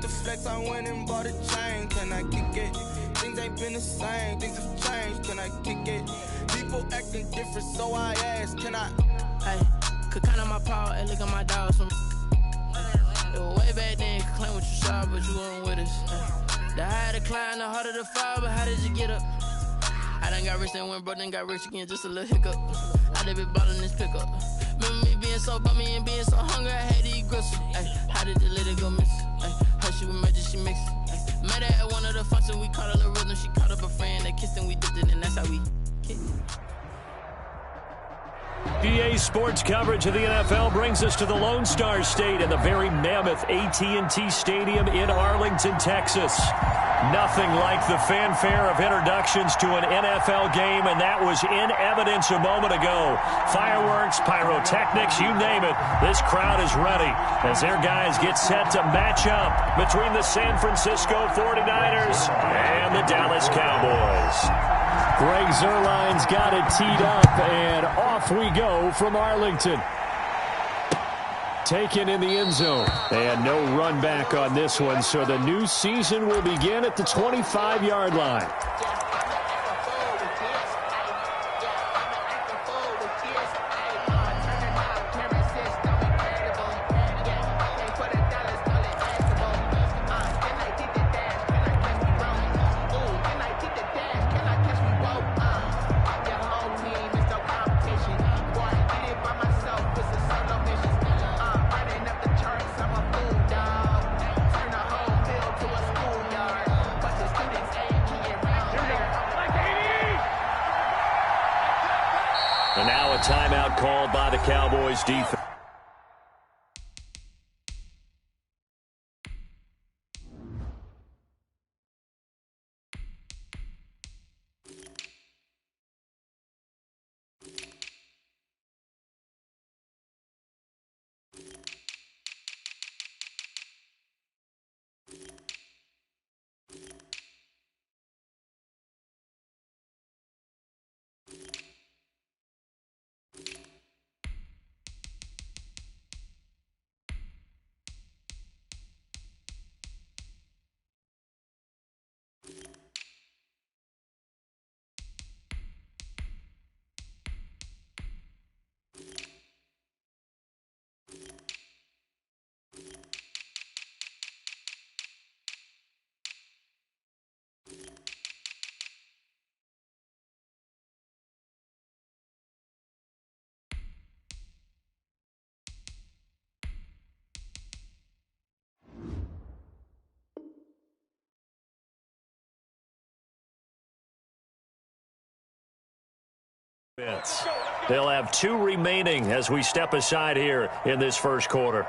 with the flex, I went and bought a chain. Can I kick it? Things ain't been the same, things have changed. Can I kick it? People acting different, so I asked, can I? Hey, could count on my power and look at my dogs from. It was way back then, could claim what you saw, but you weren't with us. The higher the climb, the harder the fall, but how did you get up? I done got rich, then went broke, then got rich again, just a little hiccup. I done been bottling this pickup. Remember me being so bummy and being so hungry, I had to eat gristle. Ay, how did the little go miss? Ay, her she was magic, she mixed. Ay, met her at one of the functions, we caught a little rhythm. She caught up a friend, they kissed and we dipped it, and that's how we kicked it. EA Sports coverage of the NFL brings us to the Lone Star State and the very mammoth AT&T Stadium in Arlington, Texas. Nothing like the fanfare of introductions to an NFL game, and that was in evidence a moment ago. Fireworks, pyrotechnics, you name it. This crowd is ready as their guys get set to match up between the San Francisco 49ers and the Dallas Cowboys. Greg Zuerlein's got it teed up, and off we go from Arlington. Taken in the end zone. And no run back on this one, so the new season will begin at the 25-yard line. And now a timeout called by the Cowboys defense. They'll have 2 remaining as we step aside here in this first quarter.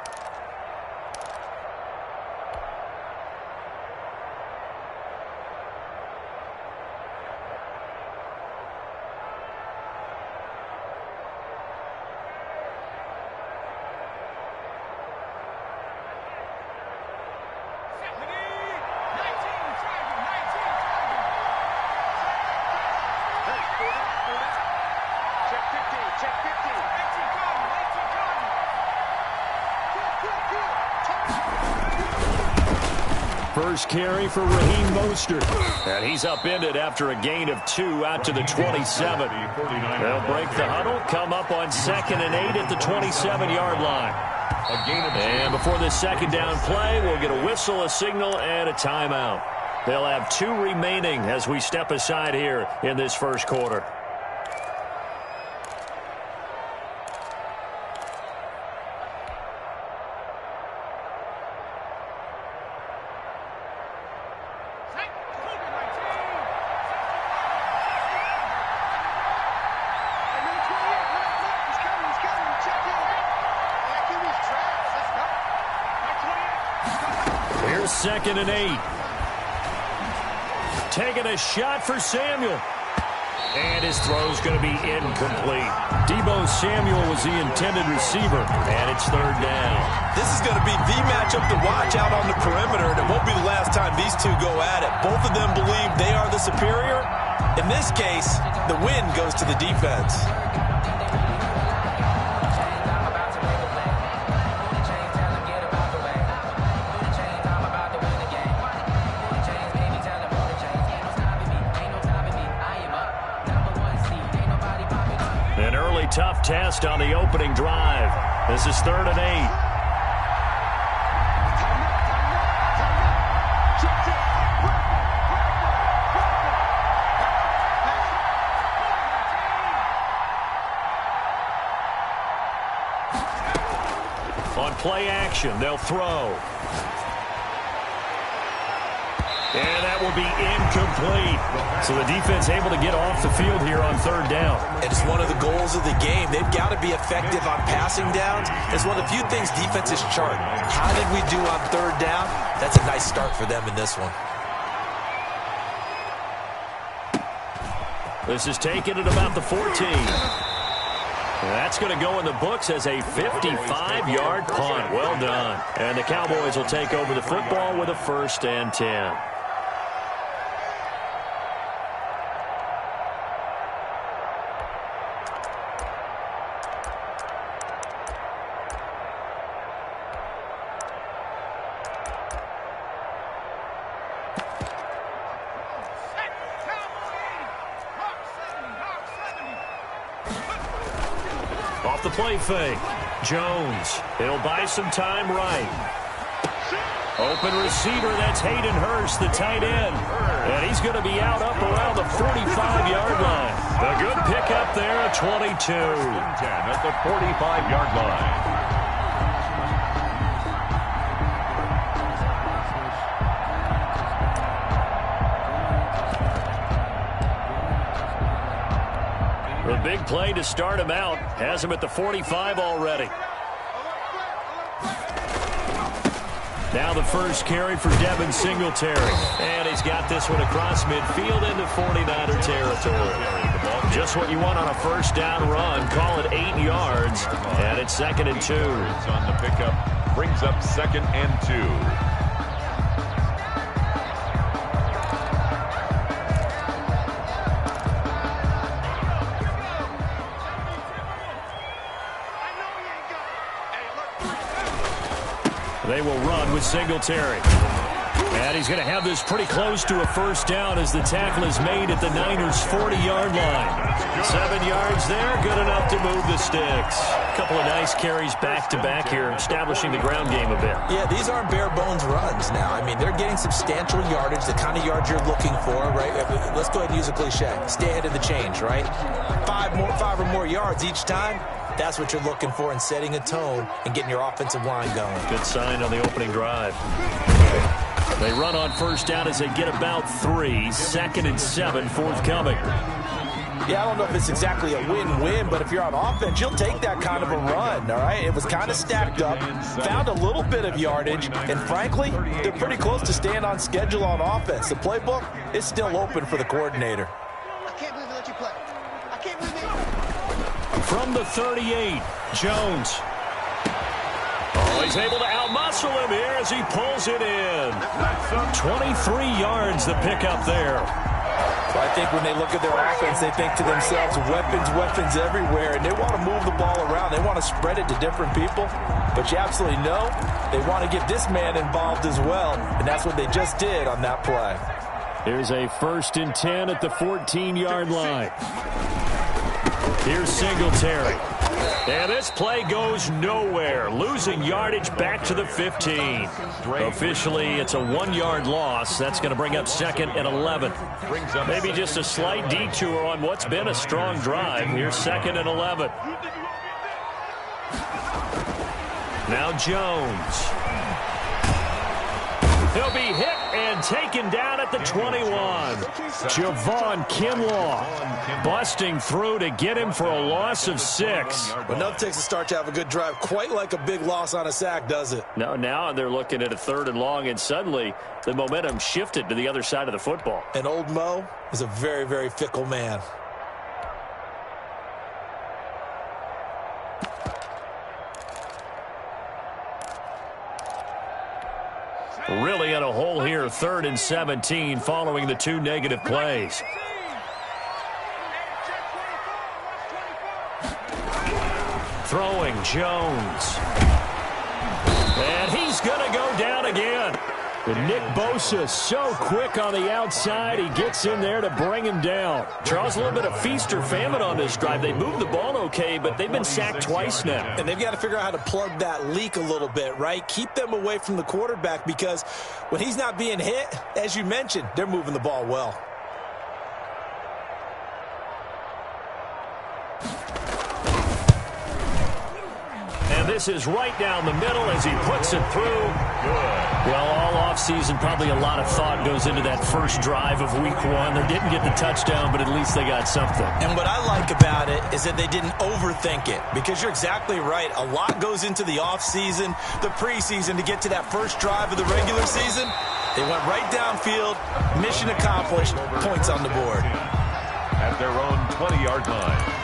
First carry for Raheem Mostert. And he's upended after a gain of 2 out to the 27. They'll break the huddle, come up on 2nd and 8 at the 27-yard line. And before this second down play, we'll get a whistle, a signal, and a timeout. They'll have 2 remaining as we step aside here in this first quarter. Here's 2nd and 8. Taking a shot for Samuel. And his throw's going to be incomplete. Deebo Samuel was the intended receiver. And it's 3rd down. This is going to be the matchup to watch out on the perimeter. And it won't be the last time these two go at it. Both of them believe they are the superior. In this case, the win goes to the defense. tough test on the opening drive. This is 3rd and 8. On play action, they'll throw. And that will be incomplete. So the defense able to get off the field here on 3rd down. It's one of the goals of the game. They've got to be effective on passing downs. It's one of the few things defenses chart. How did we do on 3rd down? That's a nice start for them in this one. This is taken at about the 14. That's going to go in the books as a 55-yard punt. Well done. And the Cowboys will take over the football with a 1st and 10. Off the play fake. Jones. He'll buy some time right. Open receiver. That's Hayden Hurst, the tight end. And he's going to be out up around the 45-yard line. A good pickup there at 22. 10 at the 45-yard line. The big play to start him out. Has him at the 45 already. Now the first carry for Devin Singletary. And he's got this one across midfield into 49er territory. Just what you want on a 1st down run. Call it 8 yards. And it's 2nd and 2. On the pickup, brings up 2nd and 2. They will run with Singletary. And he's going to have this pretty close to a 1st down as the tackle is made at the Niners' 40-yard line. 7 yards there, good enough to move the sticks. A couple of nice carries back-to-back here, establishing the ground game a bit. Yeah, these aren't bare-bones runs now. I mean, they're getting substantial yardage, the kind of yards you're looking for, right? Let's go ahead and use a cliche. Stay ahead of the change, right? 5 or more yards each time. That's what you're looking for in setting a tone and getting your offensive line going. Good sign on the opening drive. They run on 1st down as they get about 3. 2nd and 7 forthcoming. Yeah, I don't know if it's exactly a win-win, but if you're on offense, you'll take that kind of a run, all right? It was kind of stacked up, found a little bit of yardage, and frankly, they're pretty close to staying on schedule on offense. The playbook is still open for the coordinator. I can't believe they let you play. I can't believe they... From the 38, Jones. Oh, he's able to outmuscle him here as he pulls it in. 23 yards the pickup there. So I think when they look at their offense, they think to themselves, weapons everywhere, and they want to move the ball around. They want to spread it to different people. But you absolutely know they want to get this man involved as well, and that's what they just did on that play. Here's a 1st and 10 at the 14-yard line. Here's Singletary. And this play goes nowhere. Losing yardage back to the 15. Officially, it's a 1-yard loss. That's going to bring up 2nd and 11. Maybe just a slight detour on what's been a strong drive. Here's 2nd and 11. Now Jones. He'll be hit and taken down at the 21. Javon Kinlaw busting through to get him for a loss of 6. But enough takes a start to have a good drive. Quite like a big loss on a sack, does it? No, now they're looking at a 3rd and long, and suddenly the momentum shifted to the other side of the football. And old Mo is a very, very fickle man. Really in a hole here, 3rd and 17 following the 2 negative plays. Throwing Jones. And he's going to go down again. And Nick Bosa so quick on the outside. He gets in there to bring him down. Charles, a little bit of feast or famine on this drive. They moved the ball okay, but they've been sacked twice now. And they've got to figure out how to plug that leak a little bit, right? Keep them away from the quarterback because when he's not being hit, as you mentioned, they're moving the ball well. And this is right down the middle as he puts it through. Good. Well, all offseason, probably a lot of thought goes into that first drive of week one. They didn't get the touchdown, but at least they got something. And what I like about it is that they didn't overthink it because you're exactly right. A lot goes into the offseason, the preseason to get to that first drive of the regular season. They went right downfield, mission accomplished, points on the board. At their own 20-yard line.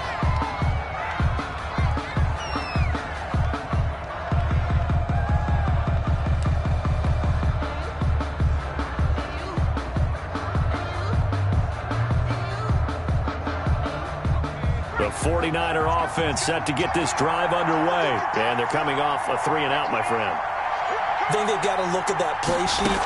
The 49er offense set to get this drive underway. And they're coming off a 3-and-out, my friend. I think they've got to look at that play sheet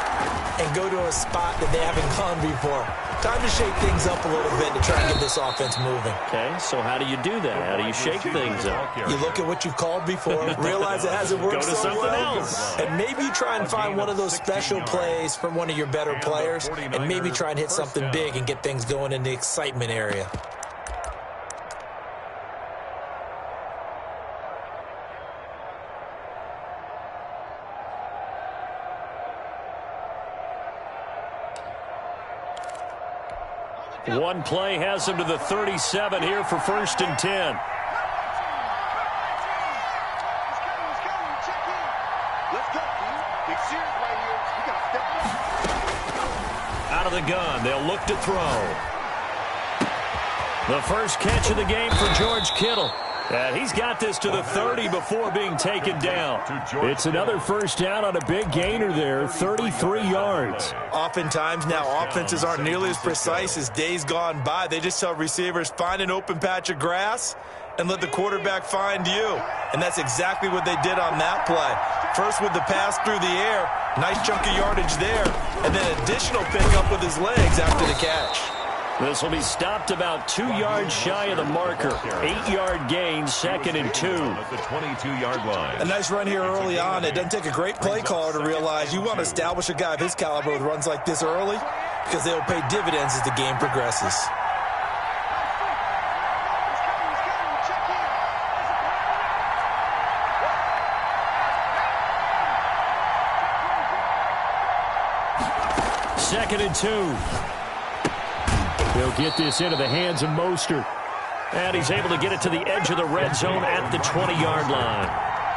and go to a spot that they haven't gone before. Time to shake things up a little bit to try and get this offense moving. Okay, so how do you do that? How do you shake things up? You look at what you've called before, realize it hasn't worked so well. Go to something else. And maybe you try and find one of those special plays from one of your better players, and maybe try and hit something big and get things going in the excitement area. One play has him to the 37 here for 1st and 10. Out of the gun, they'll look to throw. The first catch of the game for George Kittle. And he's got this to the 30 before being taken down. It's another first down on a big gainer there, 33 yards. Oftentimes now offenses aren't nearly as precise as days gone by. They just tell receivers, find an open patch of grass and let the quarterback find you. And that's exactly what they did on that play. First with the pass through the air, nice chunk of yardage there, and then additional pickup with his legs after the catch. This will be stopped about 2 yards shy of the marker. 8-yard gain, 2nd and 2. At the 22-yard line. A nice run here early on. It doesn't take a great play caller to realize you want to establish a guy of his caliber with runs like this early because they'll pay dividends as the game progresses. Second and 2. He'll get this into the hands of Mostert. And he's able to get it to the edge of the red zone at the 20-yard line.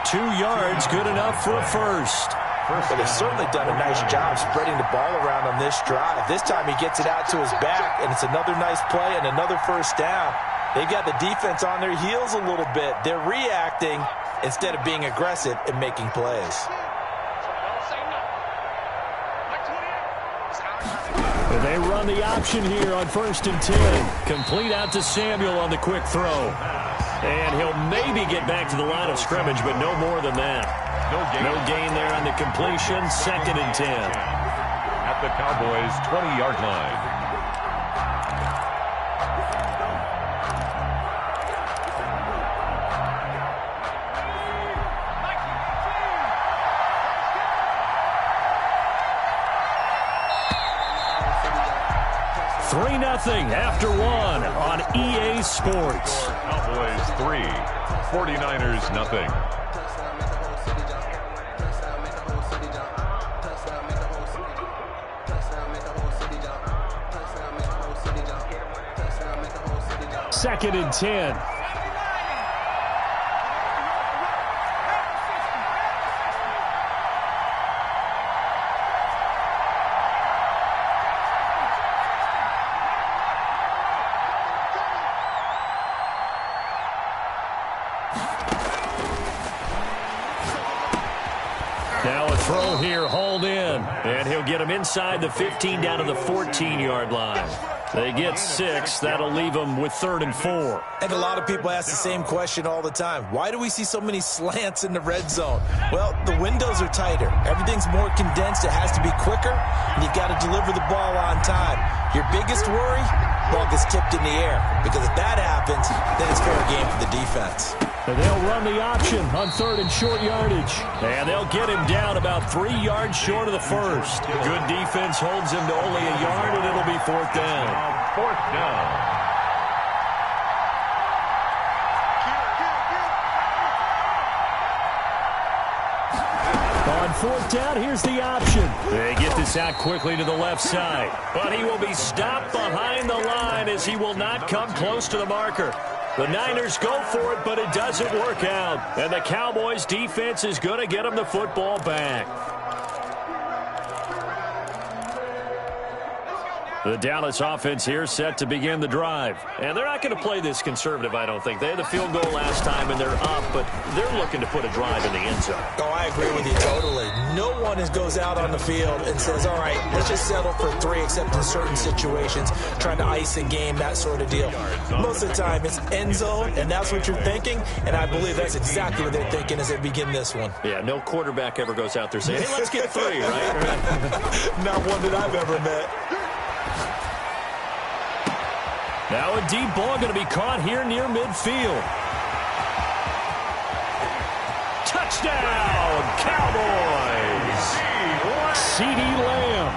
2 yards, good enough for a first. But they've certainly done a nice job spreading the ball around on this drive. This time he gets it out to his back, and it's another nice play and another first down. They've got the defense on their heels a little bit. They're reacting instead of being aggressive and making plays. They run the option here on 1st and 10. Complete out to Samuel on the quick throw. And he'll maybe get back to the line of scrimmage, but no more than that. No gain there on the completion. 2nd and 10. At the Cowboys' 20-yard line. Nothing after one on EA Sports. Cowboys 3, 49ers nothing. Second and 10. Now a throw here, hauled in. And he'll get him inside the 15 down to the 14-yard line. They get 6. That'll leave them with 3rd and 4. And a lot of people ask the same question all the time. Why do we see so many slants in the red zone? Well, the windows are tighter. Everything's more condensed. It has to be quicker, and you've got to deliver the ball on time. Your biggest worry? Ball gets tipped in the air. Because if that happens, then it's fair game for the defense. And they'll run the option on 3rd and short yardage. And they'll get him down about 3 yards short of the first. Good defense holds him to only a yard, and it'll be 4th down. 4th down. On 4th down, here's the option. They get this out quickly to the left side. But he will be stopped behind the line as he will not come close to the marker. The Niners go for it, but it doesn't work out. And the Cowboys' defense is going to get them the football back. The Dallas offense here set to begin the drive. And they're not going to play this conservative, I don't think. They had the field goal last time, and they're up, but they're looking to put a drive in the end zone. Oh, I agree with you totally. No one goes out on the field and says, all right, let's just settle for 3, except in certain situations, trying to ice a game, that sort of deal. Most of the time, it's end zone, and that's what you're thinking, and I believe that's exactly what they're thinking as they begin this one. Yeah, no quarterback ever goes out there saying, hey, let's get 3, right? Not one that I've ever met. Now a deep ball going to be caught here near midfield. Touchdown, Cowboys! C.D. Lamb,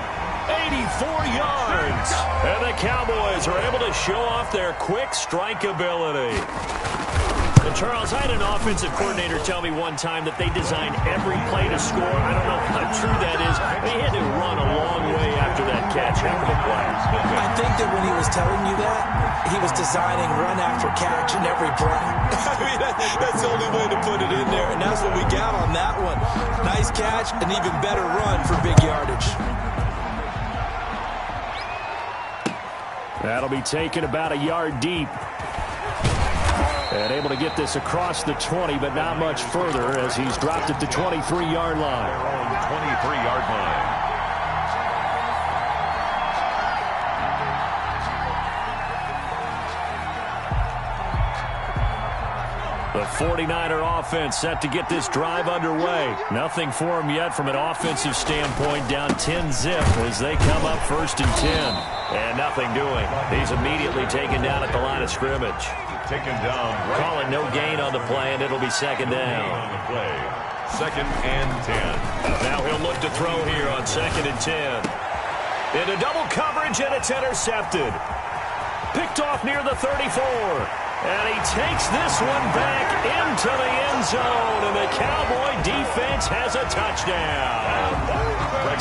84 yards. And the Cowboys are able to show off their quick strike ability. And Charles, I had an offensive coordinator tell me one time that they designed every play to score. I don't know how true that is. They had to run a long way after that catch after the play. I think that when he was telling you that, he was designing run after catch in every play. I mean, that's the only way to put it in there, and that's what we got on that one. Nice catch, an even better run for big yardage. That'll be taken about a yard deep. And able to get this across the 20, but not much further as he's dropped at the 23-yard line. 23-yard line. The 49er offense set to get this drive underway. Nothing for him yet from an offensive standpoint, down 10-zip as they come up 1st and 10. And nothing doing. He's immediately taken down at the line of scrimmage. Taken down. Right. Calling no gain on the play, and it'll be 2nd down. On the play. 2nd and 10. Now he'll look to throw here on 2nd and 10. Into double coverage, and it's intercepted. Picked off near the 34. And he takes this one back into the end zone, and the Cowboy defense has a touchdown.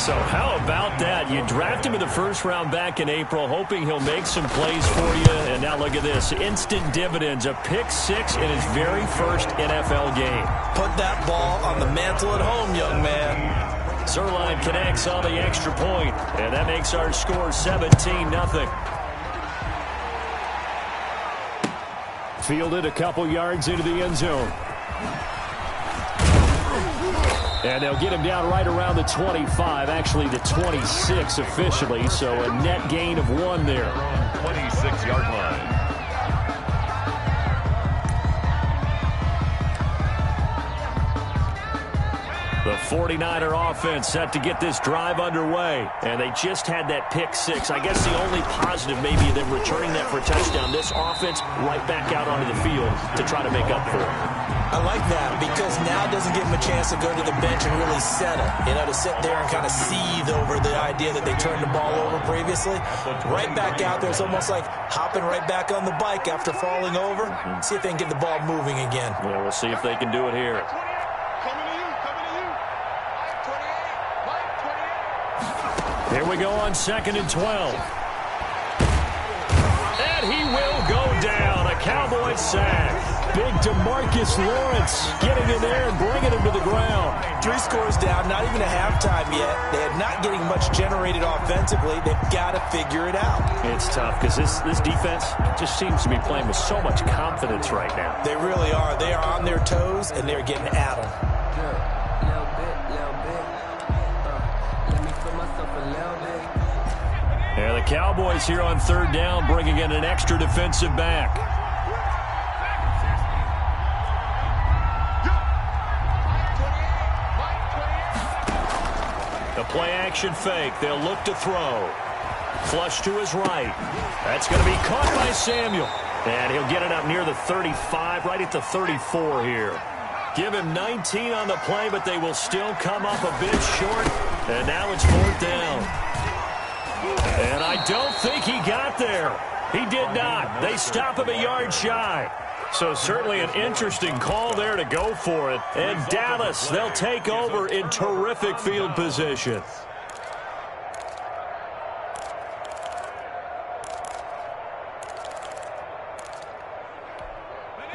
So how about that? You draft him in the 1st round back in April, hoping he'll make some plays for you. And now look at this. Instant dividends. A pick-6 in his very first NFL game. Put that ball on the mantle at home, young man. Zerline connects on the extra point, and that makes our score 17-0. Fielded a couple yards into the end zone. And they'll get him down right around the 25, actually the 26 officially, so a net gain of 1 there. 26-yard line. The 49er offense set to get this drive underway, and they just had that pick-6. I guess the only positive maybe than returning that for a touchdown, this offense right back out onto the field to try to make up for it. I like that because now it doesn't give them a chance to go to the bench and really settle, to sit there and kind of seethe over the idea that they turned the ball over previously. Right back out there, it's almost like hopping right back on the bike after falling over. See if they can get the ball moving again. Yeah, we'll see if they can do it here. Here we go on 2nd and 12. And he will go down. A Cowboy sack. Big DeMarcus Lawrence getting in there and bringing him to the ground. 3 scores down, not even a halftime yet. They are not getting much generated offensively. They've got to figure it out. It's tough because this defense just seems to be playing with so much confidence right now. They really are. They are on their toes, and they're getting at them. And the Cowboys here on third down bringing in an extra defensive back. The play-action fake. They'll look to throw. Flush to his right. That's going to be caught by Samuel. And he'll get it up near the 35, right at the 34 here. Give him 19 on the play, but they will still come up a bit short. And now it's fourth down. And I don't think he got there. He did not. They stop him a yard shy. So certainly an interesting call there to go for it. And Dallas, they'll take over in terrific field position.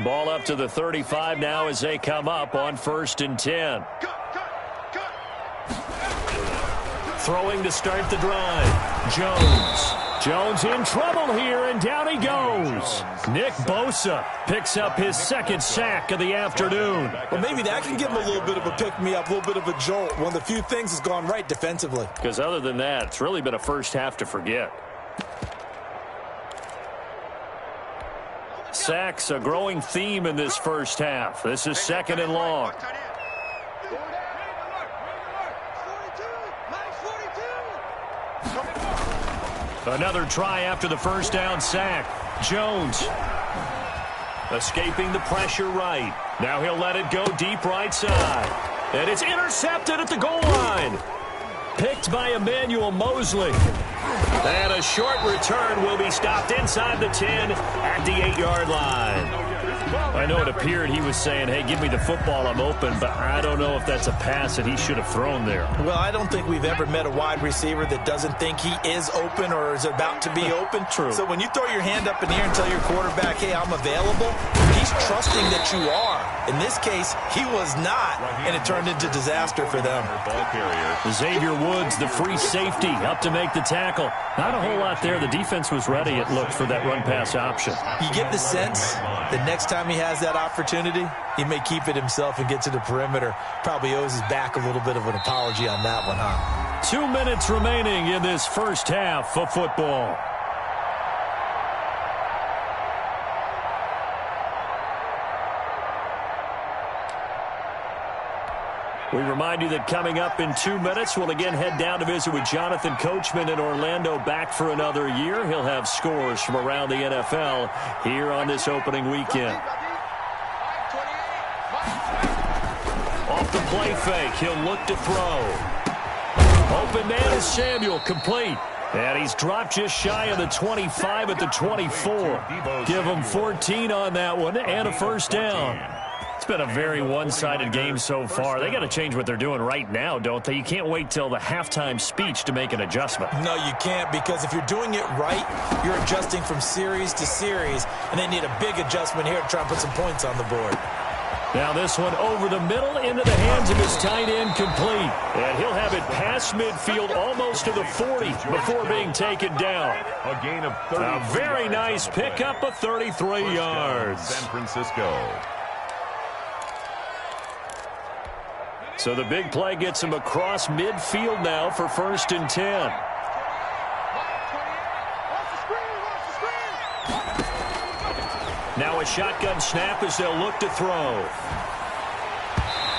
Ball up to the 35 now as they come up on 1st and 10. Throwing to start the drive. Jones in trouble here, and down he goes. Nick Bosa picks up his second sack of the afternoon. Well, maybe that can give him a little bit of a pick-me-up, a little bit of a jolt. One of the few things has gone right defensively. Because other than that, it's really been a first half to forget. Sacks, a growing theme in this first half. This is 2nd and long. Another try after the first down sack. Jones escaping the pressure right. Now he'll let it go deep right side. And it's intercepted at the goal line. Picked by Emmanuel Mosley. And a short return will be stopped inside the 10 at the 8-yard line. I know it appeared he was saying, hey, give me the football, I'm open, but I don't know if that's a pass that he should have thrown there. Well, I don't think we've ever met a wide receiver that doesn't think he is open or is about to be open. True. So when you throw your hand up in the air and tell your quarterback, hey, I'm available, he's trusting that you are. In this case, he was not, and it turned into disaster for them. Xavier Woods, the free safety, up to make the tackle. Not a whole lot there. The defense was ready, it looked, for that run-pass option. You get the sense that next time he has that opportunity, he may keep it himself and get to the perimeter. Probably owes his back a little bit of an apology on that one, huh? 2 minutes remaining in this first half of football. We remind you that coming up in 2 minutes, we'll again head down to visit with Jonathan Coachman in Orlando, back for another year. He'll have scores from around the NFL here on this opening weekend. Off the play fake, he'll look to throw. Open man is Samuel, complete. And he's dropped just shy of the 25 at the 24. Give him 14 on that one and a first down. It's been a very one-sided game so far. They got to change what they're doing right now, don't they? You can't wait till the halftime speech to make an adjustment. No, you can't, because if you're doing it right, you're adjusting from series to series, and they need a big adjustment here to try and put some points on the board. Now this one over the middle into the hands of his tight end, complete. And he'll have it past midfield almost to the 40 before being taken down. A gain of 30. A very nice pickup of 33 yards. San Francisco. So the big play gets him across midfield now for 1st and 10. Now a shotgun snap as they'll look to throw.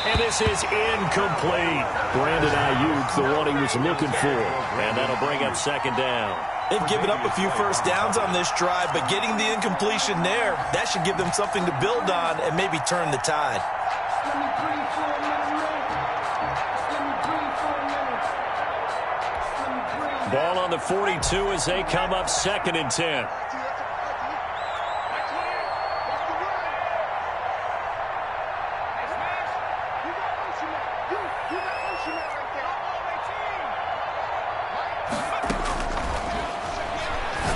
And this is incomplete. Brandon Ayuk, the one he was looking for. And that'll bring up 2nd down. They've given up a few first downs on this drive, but getting the incompletion there, that should give them something to build on and maybe turn the tide. Ball on the 42 as they come up 2nd and 10.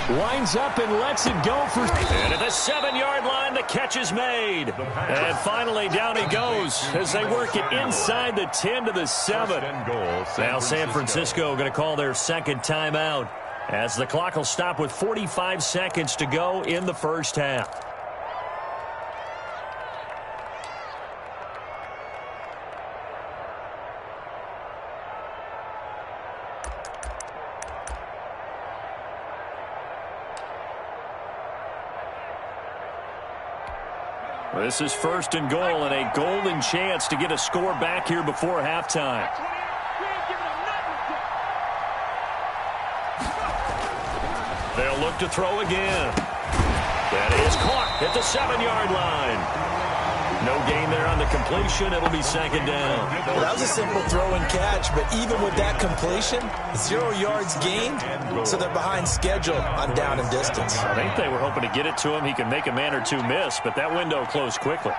Winds up and lets it go for... And at the 7-yard line, the catch is made. And finally, down he goes as they work it inside the 10 to the 7. Now San Francisco going to call their second timeout as the clock will stop with 45 seconds to go in the first half. Well, this is 1st and goal and a golden chance to get a score back here before halftime. They'll look to throw again. That is caught at the 7-yard line. No gain there on the completion. It'll be 2nd down. Well, that was a simple throw and catch, but even with that completion, 0 yards gained, so they're behind schedule on down and distance. I think they were hoping to get it to him. He could make a man or two miss, but that window closed quickly.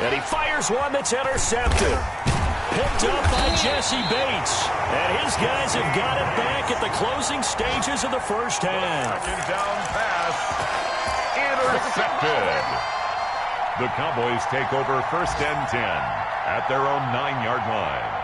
And he fires one that's intercepted. Picked up by Jesse Bates. And his guys have got it back at the closing stages of the first half. 2nd down pass. Intercepted. The Cowboys take over 1st and 10 at their own 9-yard line.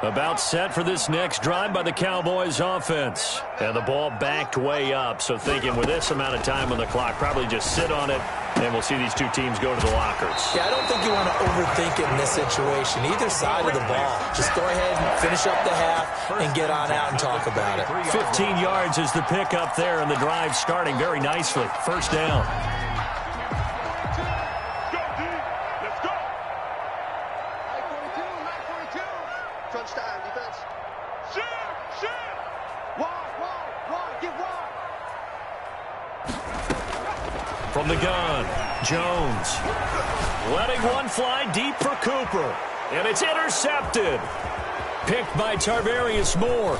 About set for this next drive by the Cowboys offense. And the ball backed way up, so thinking with this amount of time on the clock, probably just sit on it, and we'll see these two teams go to the lockers. Yeah, I don't think you want to overthink it in this situation, either side of the ball. Just go ahead and finish up the half and get on out and talk about it. 15 yards is the pickup there, and the drive starting very nicely. 1st down. From the gun, Jones. Letting one fly deep for Cooper. And it's intercepted. Picked by Tarvarius Moore.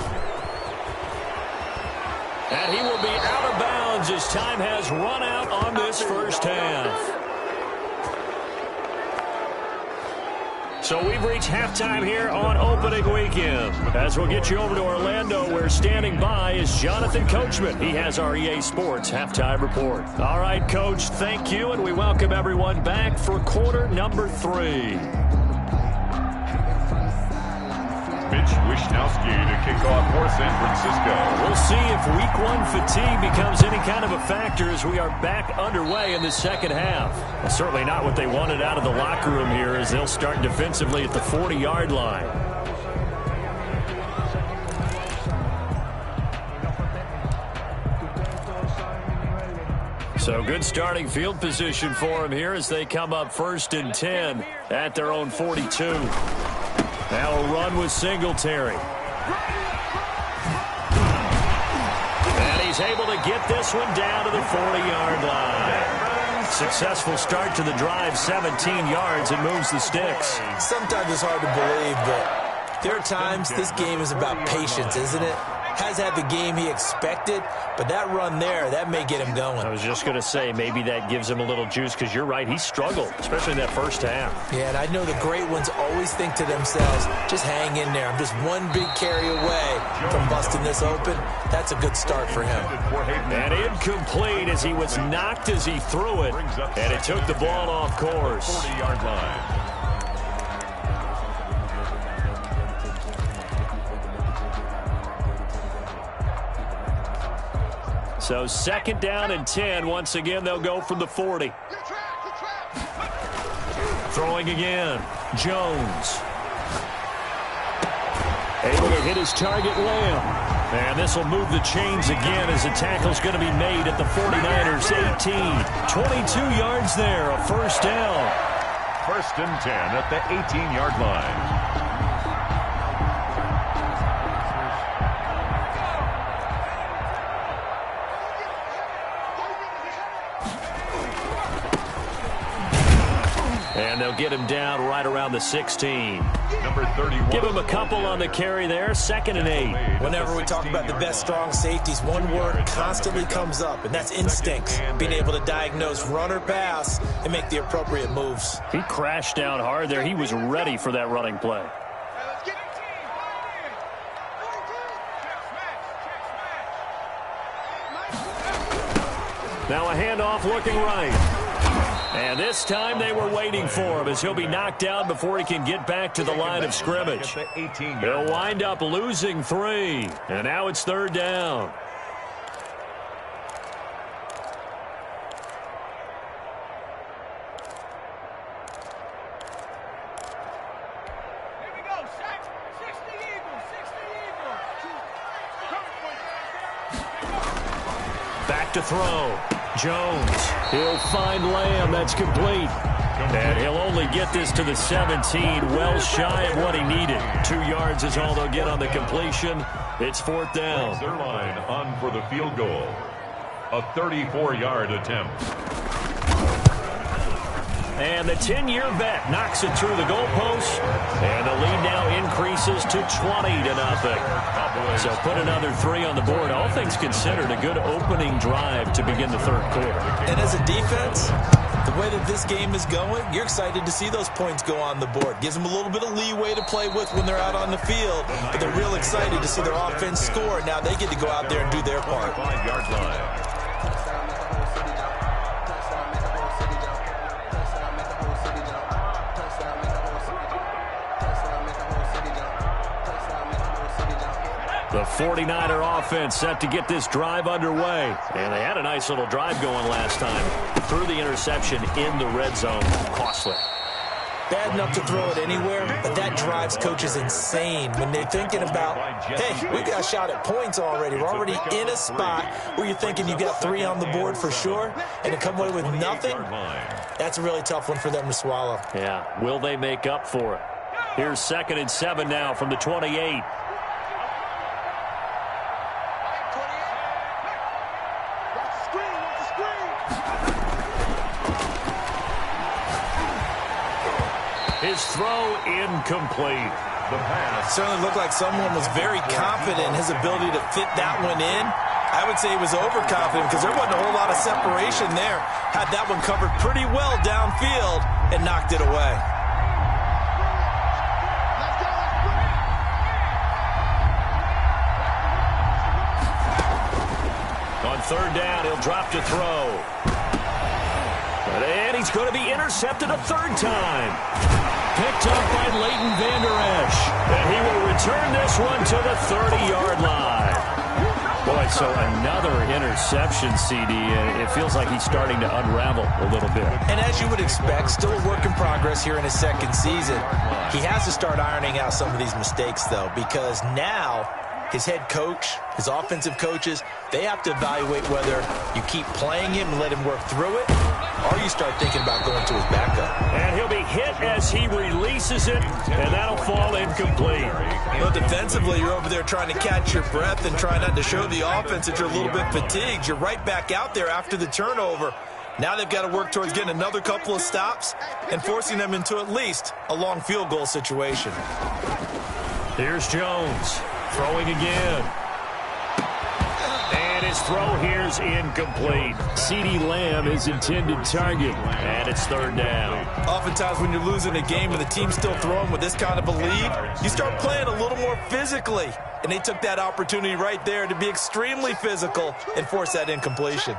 And he will be out of bounds as time has run out on this first half. So we've reached halftime here on opening weekend. As we'll get you over to Orlando, where standing by is Jonathan Coachman. He has our EA Sports halftime report. All right, Coach, thank you, and we welcome everyone back for quarter number 3. Mitch Wishnowsky to kick off for San Francisco. We'll see if week 1 fatigue becomes any kind of a factor as we are back underway in the second half. Well, certainly not what they wanted out of the locker room here, as they'll start defensively at the 40-yard line. So good starting field position for them here as they come up 1st and 10 at their own 42. Now a run with Singletary. And he's able to get this one down to the 40-yard line. Successful start to the drive, 17 yards, and moves the sticks. Sometimes it's hard to believe, but there are times this game is about patience, isn't it? Has had the game he expected, but that run there, that may get him going. I was just going to say, maybe that gives him a little juice, because you're right, he struggled, especially in that first half. Yeah, and I know the great ones always think to themselves, just hang in there. I'm just one big carry away from busting this open. That's a good start for him. And incomplete as he was knocked as he threw it, and it took the ball off course. 40-yard line. So 2nd down and 10. Once again, they'll go from the 40. Throwing again. Jones. Able to hit his target, Lamb. And this will move the chains again as the tackle's going to be made at the 49ers 18. 22 yards there, a 1st down. 1st and 10 at the 18-yard line. And they'll get him down right around the 16. Number 31. Give him a couple on the carry there. 2nd and 8. Whenever we talk about the best strong safeties, one word constantly comes up, and that's instinct. Being able to diagnose run or pass and make the appropriate moves. He crashed down hard there. He was ready for that running play. Now a handoff looking right. And this time they were waiting for him as he'll be knocked down before he can get back to the line of scrimmage. He'll wind up losing 3. And now it's 3rd down. to throw. Jones, he'll find Lamb. That's complete. And he'll only get this to the 17, well shy of what he needed. 2 yards is all they'll get on the completion. It's 4th down. Their line on for the field goal. A 34-yard attempt. And the 10-year vet knocks it through the goalpost. And the lead now increases to 20-0. So put another 3 on the board. All things considered, a good opening drive to begin the 3rd quarter. And as a defense, the way that this game is going, you're excited to see those points go on the board. Gives them a little bit of leeway to play with when they're out on the field. But they're real excited to see their offense score. Now they get to go out there and do their part. 5-yard line. The 49er offense set to get this drive underway. And they had a nice little drive going last time. Threw the interception in the red zone. Costly. Bad enough to throw it anywhere, but that drives coaches insane when they're thinking about, hey, we got a shot at points already. We're already in a spot where you're thinking you got 3 on the board for sure, and to come away with nothing, that's a really tough one for them to swallow. Yeah, will they make up for it? Here's 2nd and 7 now from the 28. His throw incomplete. The pass. Certainly looked like someone was very confident in his ability to fit that one in. I would say he was overconfident because there wasn't a whole lot of separation there. Had that one covered pretty well downfield and knocked it away. On 3rd down, he'll drop to throw. And he's going to be intercepted a 3rd time. Picked up by Leighton Vander Esch. And he will return this one to the 30-yard line. Boy, so another interception, CD. It feels like he's starting to unravel a little bit. And as you would expect, still a work in progress here in his 2nd season. He has to start ironing out some of these mistakes, though, because now his head coach, his offensive coaches, they have to evaluate whether you keep playing him and let him work through it, or you start thinking about going to his backup. And he'll be hit as he releases it, and that'll fall incomplete. Well, defensively, you're over there trying to catch your breath and try not to show the offense that you're a little bit fatigued. You're right back out there after the turnover. Now they've got to work towards getting another couple of stops and forcing them into at least a long field goal situation. Here's Jones. Throwing again. And his throw here's incomplete. CeeDee Lamb is intended target. And it's 3rd down. Oftentimes when you're losing a game and the team's still throwing with this kind of a lead, you start playing a little more physically. And they took that opportunity right there to be extremely physical and force that incompletion.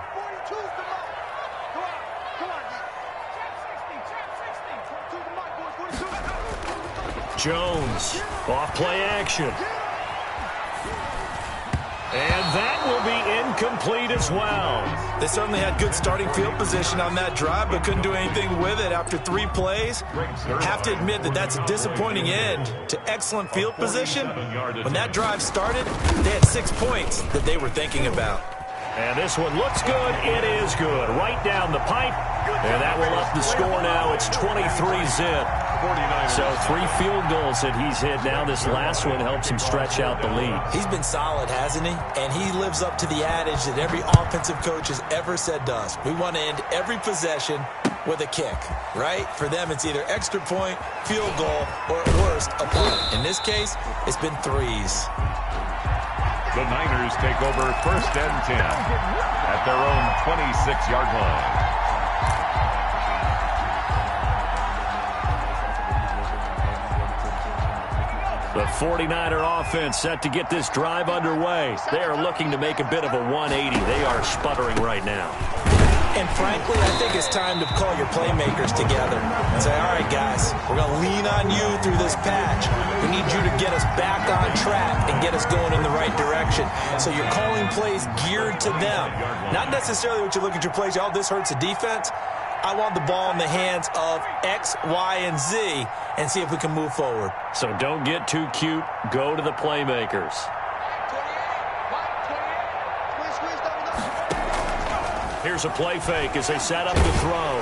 Jones, off play action. And that will be incomplete as well. They certainly had good starting field position on that drive, but couldn't do anything with it after 3 plays. Have to admit that that's a disappointing end to excellent field position. When that drive started, they had 6 points that they were thinking about. And this one looks good. It is good. Right down the pipe. And that will up the score now. It's 23-zip. So 3 field goals that he's hit now. This last one helps him stretch out the lead. He's been solid, hasn't he? And he lives up to the adage that every offensive coach has ever said to us. We want to end every possession with a kick, right? For them, it's either extra point, field goal, or at worst, a punt. In this case, it's been 3s. The Niners take over 1st and 10 at their own 26-yard line. The 49er offense set to get this drive underway. They are looking to make a bit of a 180. They are sputtering right now. And frankly, I think it's time to call your playmakers together and say, all right, guys, we're going to lean on you through this patch. We need you to get us back on track and get us going in the right direction. So you're calling plays geared to them. Not necessarily what you look at your plays, oh, this hurts the defense. I want the ball in the hands of X, Y, and Z and see if we can move forward. So don't get too cute. Go to the playmakers. Here's a play fake as they set up the throw.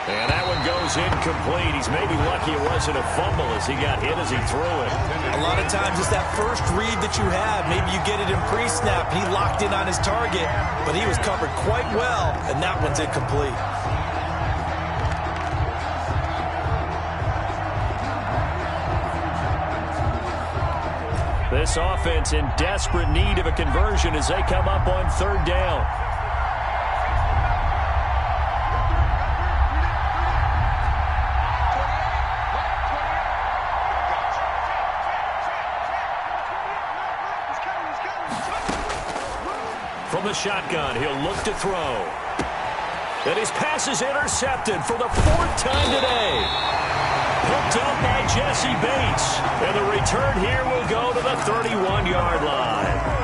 And that one goes incomplete. He's maybe lucky it wasn't a fumble as he got hit as he threw it. A lot of times it's that first read that you have. Maybe you get it in pre-snap, and he locked in on his target, but he was covered quite well, and that one's incomplete. This offense in desperate need of a conversion as they come up on third down. From the shotgun, he'll look to throw. And his pass is intercepted for the 4th time today. Hooked up by Jesse Bates. And the return here will go to the 31-yard line.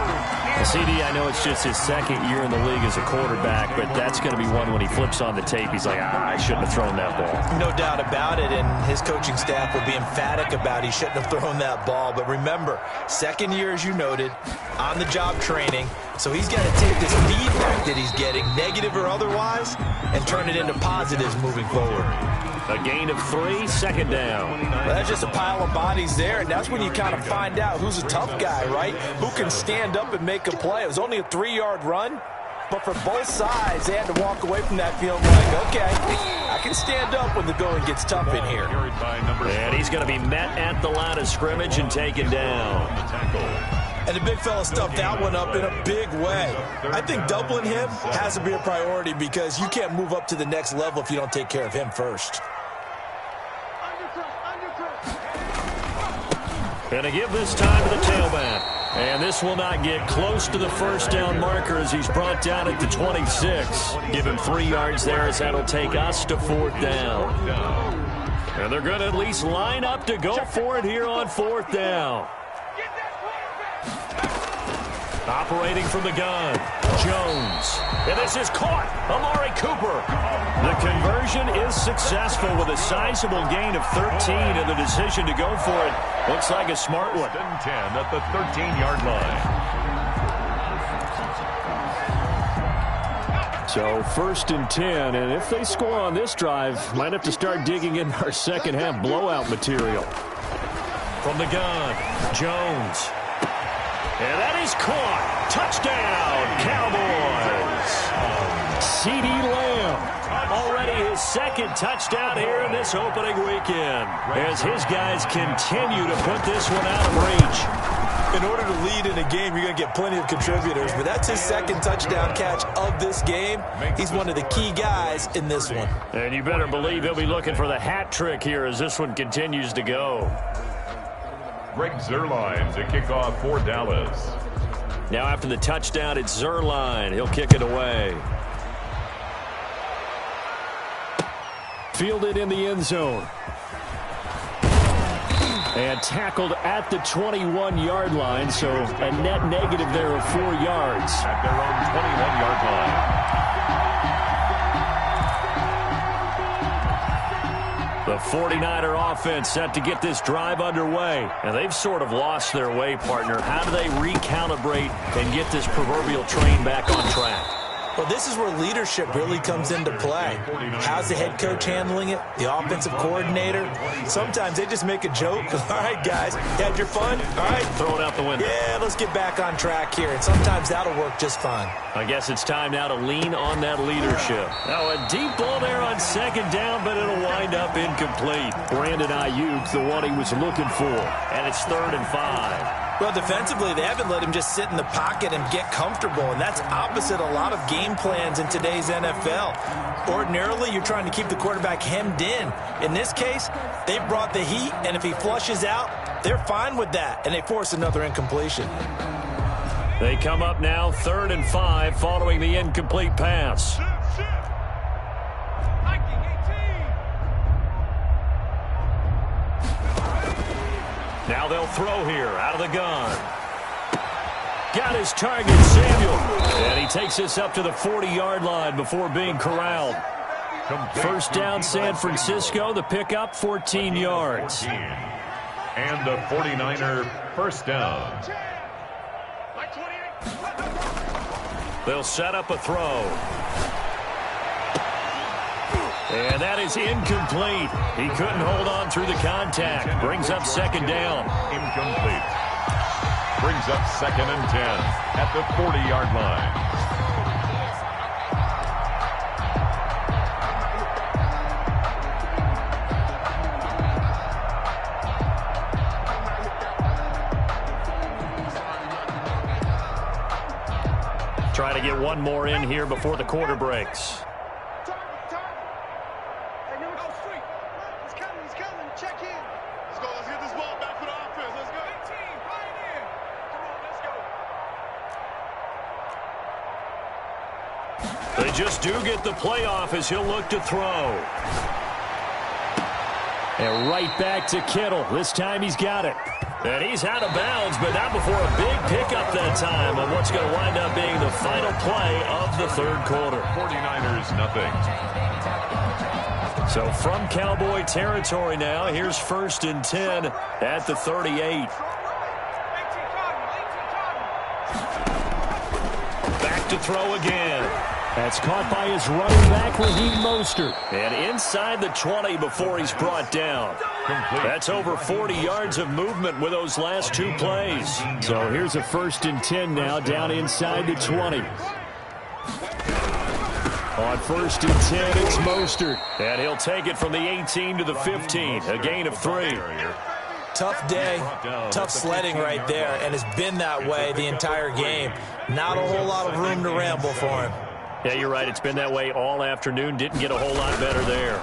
CD, I know it's just his 2nd year in the league as a quarterback, but that's going to be one when he flips on the tape. He's like, I shouldn't have thrown that ball. No doubt about it, and his coaching staff will be emphatic about he shouldn't have thrown that ball. But remember, 2nd year, as you noted, on-the-job training. So he's got to take this feedback that he's getting, negative or otherwise, and turn it into positives moving forward. A gain of 3, 2nd down. Well, that's just a pile of bodies there, and that's when you kind of find out who's a tough guy, right? Who can stand up and make a play. It was only a 3-yard run, but for both sides, they had to walk away from that feeling like, okay, I can stand up when the going gets tough in here. And he's going to be met at the line of scrimmage and taken down. And the big fella stuffed that one up in a big way. I think doubling him has to be a priority because you can't move up to the next level if you don't take care of him first. And to give this time to the tailback. And this will not get close to the 1st down marker as he's brought down at the 26. Give him 3 yards there as that'll take us to 4th down. And they're going to at least line up to go for it here on 4th down. Operating from the gun, Jones. And this is caught. Amari Cooper. The conversion is successful with a sizable gain of 13, and the decision to go for it looks like a smart one. 10 at the 13-yard line. So 1st and 10, and if they score on this drive, might have to start digging in our second-half blowout material. From the gun, Jones. And that is caught. Touchdown, Cowboys. CeeDee Lamb, already his 2nd touchdown here in this opening weekend, as his guys continue to put this one out of reach. In order to lead in a game, you're going to get plenty of contributors, but that's his 2nd touchdown catch of this game. He's one of the key guys in this one. And you better believe he'll be looking for the hat trick here as this one continues to go. Greg Zuerlein to kick off for Dallas. Now after the touchdown, it's Zuerlein. He'll kick it away. Fielded in the end zone. And tackled at the 21-yard line, so a net negative there of 4 yards. At their own 21-yard line. The 49er offense set to get this drive underway. And they've sort of lost their way, partner. How do they recalibrate and get this proverbial train back on track? Well, this is where leadership really comes into play. How's the head coach handling it? The offensive coordinator? Sometimes they just make a joke. All right, guys, you had your fun? All right. Throw it out the window. Yeah, let's get back on track here. And sometimes that'll work just fine. I guess it's time now to lean on that leadership. Now a deep ball there on 2nd down, but it'll wind up incomplete. Brandon Ayuk, the one he was looking for. And it's 3rd and 5. Well, defensively, they haven't let him just sit in the pocket and get comfortable, and that's opposite a lot of game plans in today's NFL. Ordinarily, you're trying to keep the quarterback hemmed in. In this case, they brought the heat, and if he flushes out, they're fine with that, and they force another incompletion. They come up now 3rd and 5 following the incomplete pass. Now they'll throw here out of the gun. Got his target, Samuel. And he takes this up to the 40-yard line before being corralled. 1st down, San Francisco. The pickup, 14 yards. And the 49er 1st down. They'll set up a throw. And that is incomplete. He couldn't hold on through the contact. Brings up second down. Incomplete. Brings up 2nd and 10 at the 40-yard line. Try to get one more in here before the quarter breaks. They just do get the playoff as he'll look to throw. And right back to Kittle. This time he's got it. And he's out of bounds, but not before a big pickup that time on what's going to wind up being the final play of the third quarter. 49ers, nothing. So from Cowboy territory now, here's 1st and 10 at the 38. Back to throw again. That's caught by his running back, Raheem Mostert. And inside the 20 before he's brought down. That's over 40 yards of movement with those last two plays. So here's a 1st and 10 now down inside the 20. On 1st and 10, it's Mostert. And he'll take it from the 18 to the 15. A gain of 3. Tough day, tough sledding right there, and it's been that way the entire game. Not a whole lot of room to ramble for him. Yeah, you're right. It's been that way all afternoon. Didn't get a whole lot better there.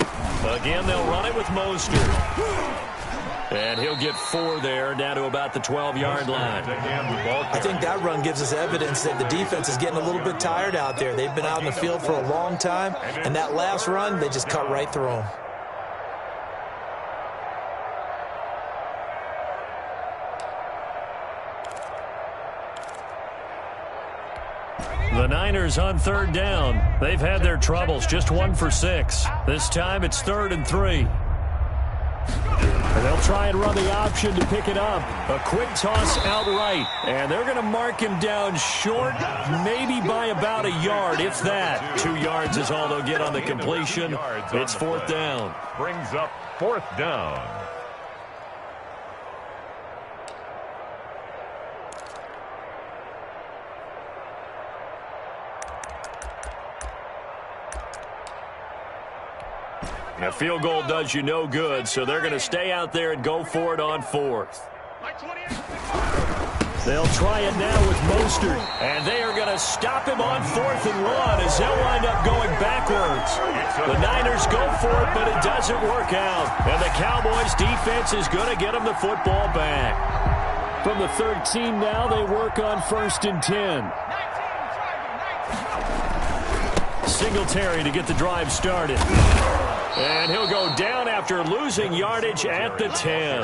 Again, they'll run it with Mostert. And he'll get 4 there, down to about the 12-yard line. I think that run gives us evidence that the defense is getting a little bit tired out there. They've been out in the field for a long time, and that last run, they just cut right through them. The Niners on 3rd down. They've had their troubles, just 1 for 6. This time it's 3rd and 3. And they'll try and run the option to pick it up. A quick toss outright. And they're going to mark him down short, maybe by about a yard, if that. 2 yards is all they'll get on the completion. It's 4th down. Brings up 4th down. A field goal does you no good, so they're going to stay out there and go for it on 4th. They'll try it now with Mostert, and they are going to stop him on 4th and 1 as they'll wind up going backwards. The Niners go for it, but it doesn't work out, and the Cowboys' defense is going to get them the football back. From the 13 now, they work on 1st and 10. Singletary to get the drive started. And he'll go down after losing yardage at the 10.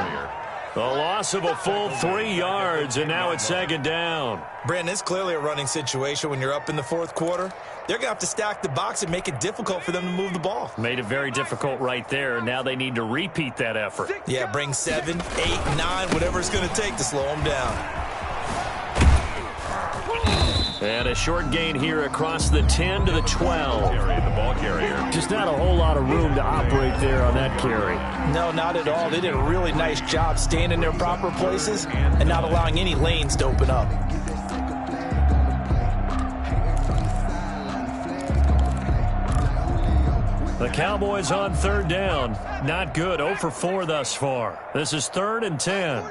The loss of a full 3 yards, and now it's 2nd down. Brandon, it's clearly a running situation when you're up in the 4th quarter. They're going to have to stack the box and make it difficult for them to move the ball. Made it very difficult right there. Now they need to repeat that effort. Yeah, bring 7, 8, 9, whatever it's going to take to slow them down. And a short gain here across the 10 to the 12. The ball carrier. Just not a whole lot of room to operate there on that carry. No, not at all. They did a really nice job staying in their proper places and not allowing any lanes to open up. The Cowboys on 3rd down. Not good. 0 for 4 thus far. This is 3rd and 10.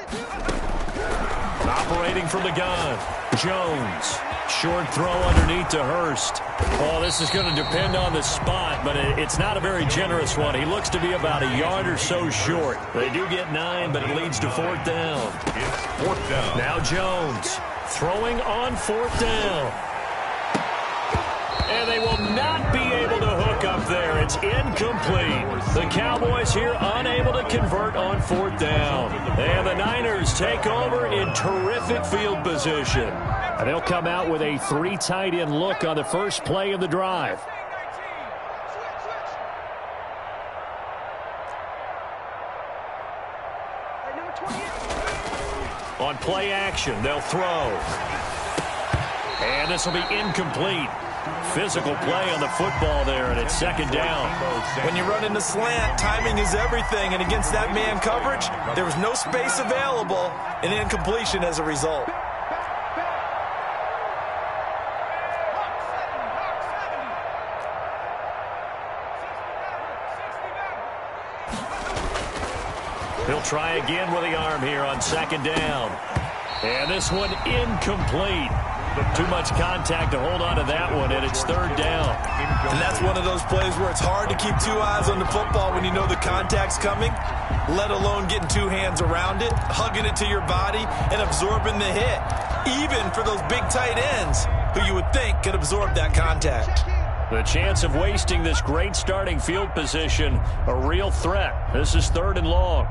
Operating from the gun. Jones. Short throw underneath to Hurst. Oh, this is going to depend on the spot, but it's not a very generous one. He looks to be about a yard or so short. They do get 9, but it leads to 4th down. It's 4th down. Now Jones throwing on 4th down. And they will not be able to hook up there. It's incomplete. The Cowboys here unable to convert on 4th down. And the Niners take over in terrific field position. And they'll come out with a 3 tight end look on the first play of the drive. On play action, they'll throw. And this will be incomplete. Physical play on the football there, and it's second down. When you run in the slant, timing is everything, and against that man coverage, there was no space available, and incompletion as a result. He'll try again with the arm here on second down. And this one incomplete. Too much contact to hold on to that one, and it's third down. And that's one of those plays where it's hard to keep two eyes on the football when you know the contact's coming, let alone getting two hands around it, hugging it to your body, and absorbing the hit, even for those big tight ends who you would think could absorb that contact. The chance of wasting this great starting field position, a real threat. This is third and long.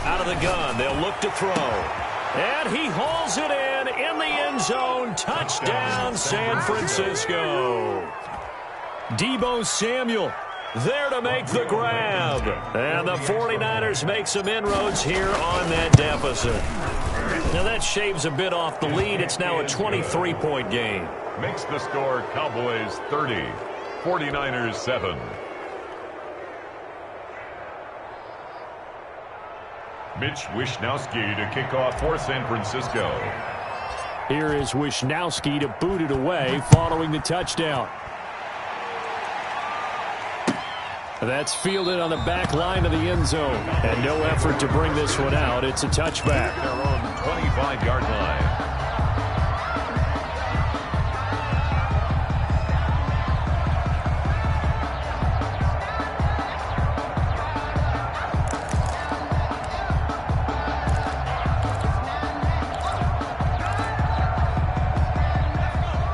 Out of the gun, they'll look to throw. And he hauls it in the end zone. Touchdown, San Francisco. Deebo Samuel there to make the grab. And the 49ers make some inroads here on that deficit. Now that shaves a bit off the lead. It's now a 23-point game. Makes the score Cowboys 30, 49ers 7. Mitch Wishnowsky to kick off for San Francisco. Here is Wishnowsky to boot it away following the touchdown. That's fielded on the back line of the end zone. And no effort to bring this one out. It's a touchback. Their own 25-yard line.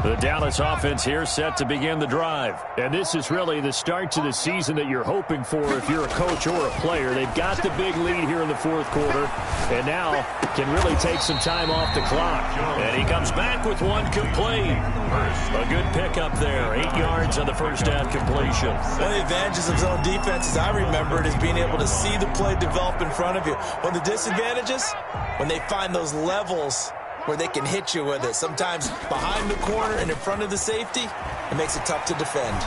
The Dallas offense here set to begin the drive. And this is really the start to the season that you're hoping for if you're a coach or a player. They've got the big lead here in the fourth quarter and now can really take some time off the clock. And he comes back with one complete. A good pickup there. 8 yards on the first down completion. One of the advantages of zone defense, as I remember it, is being able to see the play develop in front of you. One of the disadvantages, when they find those levels where they can hit you with it. Sometimes behind the corner and in front of the safety, it makes it tough to defend.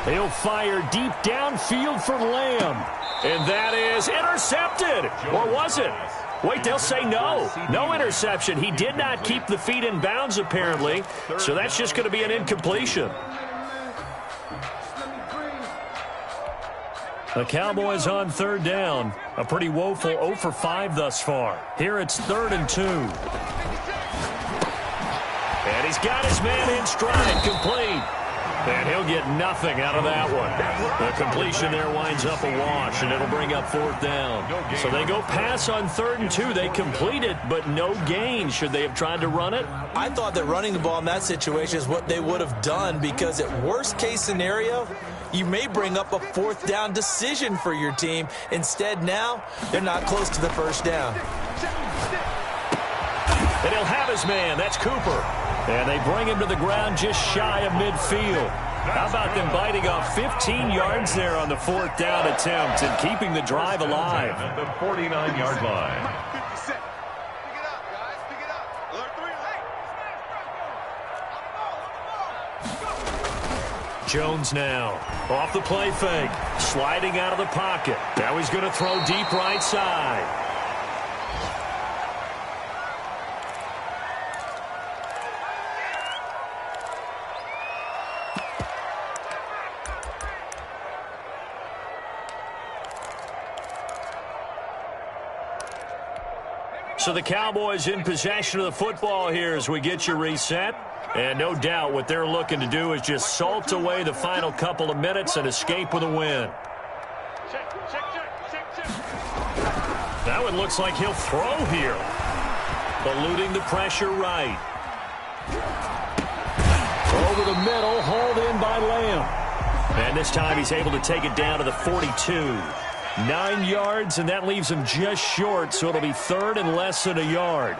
He'll fire deep downfield for Lamb. And that is intercepted. Or was it? Wait, they'll say no. No interception. He did not keep the feet in bounds, apparently. So that's just going to be an incompletion. The Cowboys on third down. A pretty woeful 0 for 5 thus far. Here it's 3rd and 2. And he's got his man in stride, complete. And he'll get nothing out of that one. The completion there winds up a wash, and it'll bring up 4th down. So they go pass on 3rd and 2. They complete it, but no gain. Should they have tried to run it? I thought that running the ball in that situation is what they would have done, because at worst case scenario, you may bring up a 4th down decision for your team. Instead, now, they're not close to the first down. And he'll have his man. That's Cooper. And they bring him to the ground just shy of midfield. How about them biting off 15 yards there on the 4th down attempt and keeping the drive alive? At the 49-yard line. Jones now off the play fake, sliding out of the pocket. Now he's going to throw deep right side. So the Cowboys in possession of the football here as we get you reset. And no doubt what they're looking to do is just salt away the final couple of minutes and escape with a win. That one looks like he'll throw here. Eluding the pressure right. Over the middle, hauled in by Lamb. And this time he's able to take it down to the 42. 9 yards, and that leaves him just short, so it'll be 3rd and less than a yard.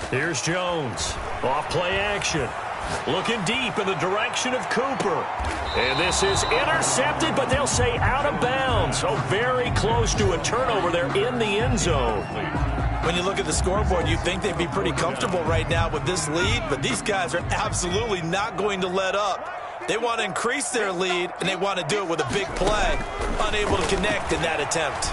Here's Jones. Off play action. Looking deep in the direction of Cooper. And this is intercepted, but they'll say out of bounds. So very close to a turnover there in the end zone. When you look at the scoreboard, you'd think they'd be pretty comfortable right now with this lead, but these guys are absolutely not going to let up. They want to increase their lead, and they want to do it with a big play. Unable to connect in that attempt.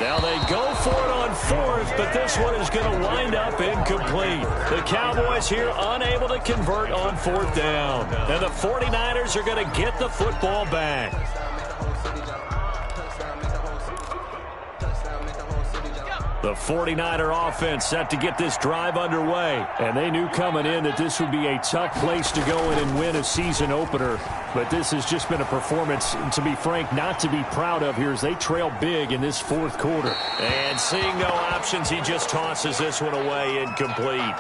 Now they go for it on fourth, but this one is going to wind up incomplete. The Cowboys here unable to convert on fourth down. And the 49ers are going to get the football back. The 49er offense set to get this drive underway. And they knew coming in that this would be a tough place to go in and win a season opener. But this has just been a performance, to be frank, not to be proud of here as they trail big in this fourth quarter. And seeing no options, he just tosses this one away incomplete.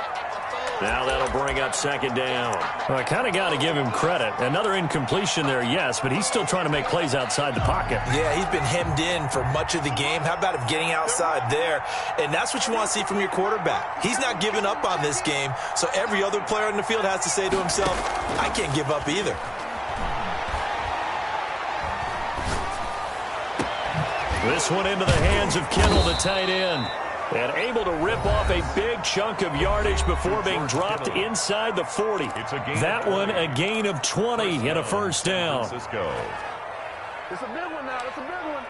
Now that'll bring up second down. Well, I kind of got to give him credit. Another incompletion there, yes, but he's still trying to make plays outside the pocket. Yeah, he's been hemmed in for much of the game. How about him getting outside there? And that's what you want to see from your quarterback. He's not giving up on this game, so every other player on the field has to say to himself, I can't give up either. This one into the hands of Kittle, the tight end. And able to rip off a big chunk of yardage before being dropped inside the 40. That one a gain of 20 and a first down. It's a big one now. It's a big one.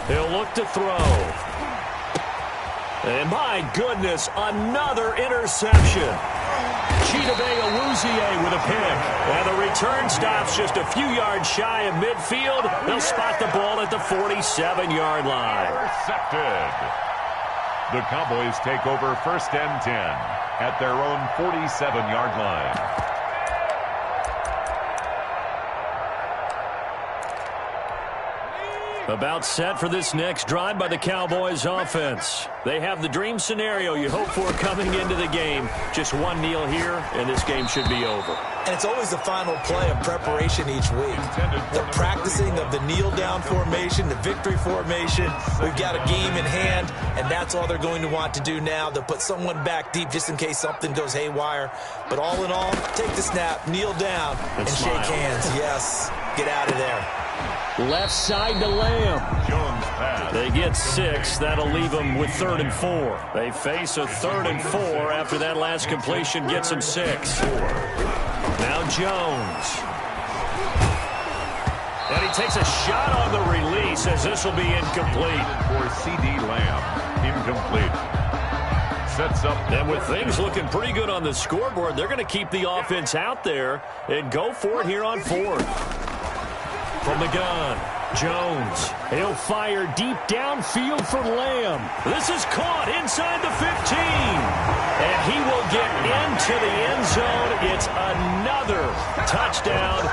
He'll look to throw. And my goodness, another interception. Chidobe Awuzie with a pick. And the return stops just a few yards shy of midfield. They'll spot the ball at the 47-yard line. Intercepted. The Cowboys take over first and 10 at their own 47-yard line. About set for this next drive by the Cowboys offense. They have the dream scenario you hope for coming into the game. Just one kneel here, and this game should be over. And it's always the final play of preparation each week. The practicing of the kneel-down formation, the victory formation. We've got a game in hand, and that's all they're going to want to do now. They'll put someone back deep just in case something goes haywire. But all in all, take the snap, kneel down, and shake hands. Yes, get out of there. Left side to Lamb. Jones pass. They get 6. That'll leave them with 3rd and 4. They face a 3rd and 4 after that last completion gets them 6. Now Jones. And he takes a shot on the release as this will be incomplete. For C.D. Lamb. Incomplete. Sets up. And with things looking pretty good on the scoreboard, they're going to keep the offense out there and go for it here on 4th. From the gun, Jones. He'll fire deep downfield for Lamb. This is caught inside the 15. And he will get into the end zone. It's another touchdown.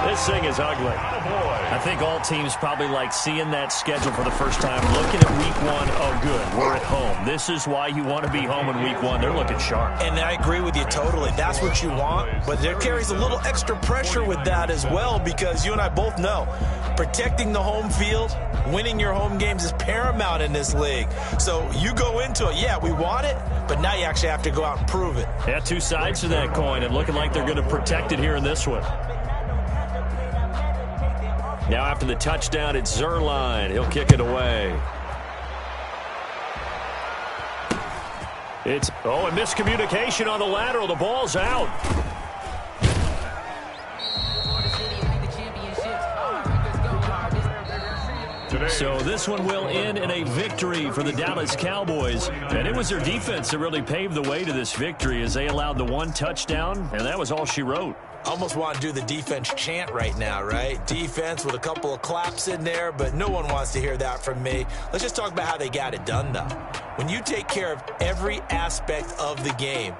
This thing is ugly. I think all teams probably like seeing that schedule for the first time, looking at week 1. Oh, good, we're at home. This is why you want to be home in week 1. They're looking sharp. And I agree with you totally. That's what you want. But there carries a little extra pressure with that as well, because you and I both know protecting the home field, winning your home games is paramount in this league. So you go into it, yeah, we want it, but now you actually have to go out and prove it. Yeah, two sides to that coin, and looking like they're going to protect it here in this one. Now after the touchdown, it's Zerline. He'll kick it away. It's, a miscommunication on the lateral. The ball's out. So this one will end in a victory for the Dallas Cowboys. And it was their defense that really paved the way to this victory as they allowed the 1 touchdown, and that was all she wrote. Almost want to do the defense chant right now, right? Defense with a couple of claps in there, but no one wants to hear that from me. Let's just talk about how they got it done, though. When you take care of every aspect of the game,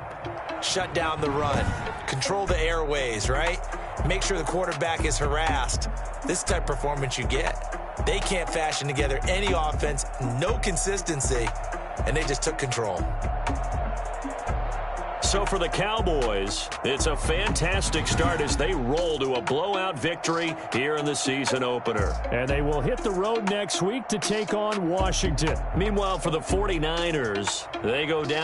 shut down the run, control the airways, right? make sure the quarterback is harassed. This type of performance you get. They can't fashion together any offense, no consistency, and they just took control. So for the Cowboys, it's a fantastic start as they roll to a blowout victory here in the season opener. And they will hit the road next week to take on Washington. Meanwhile, for the 49ers, they go down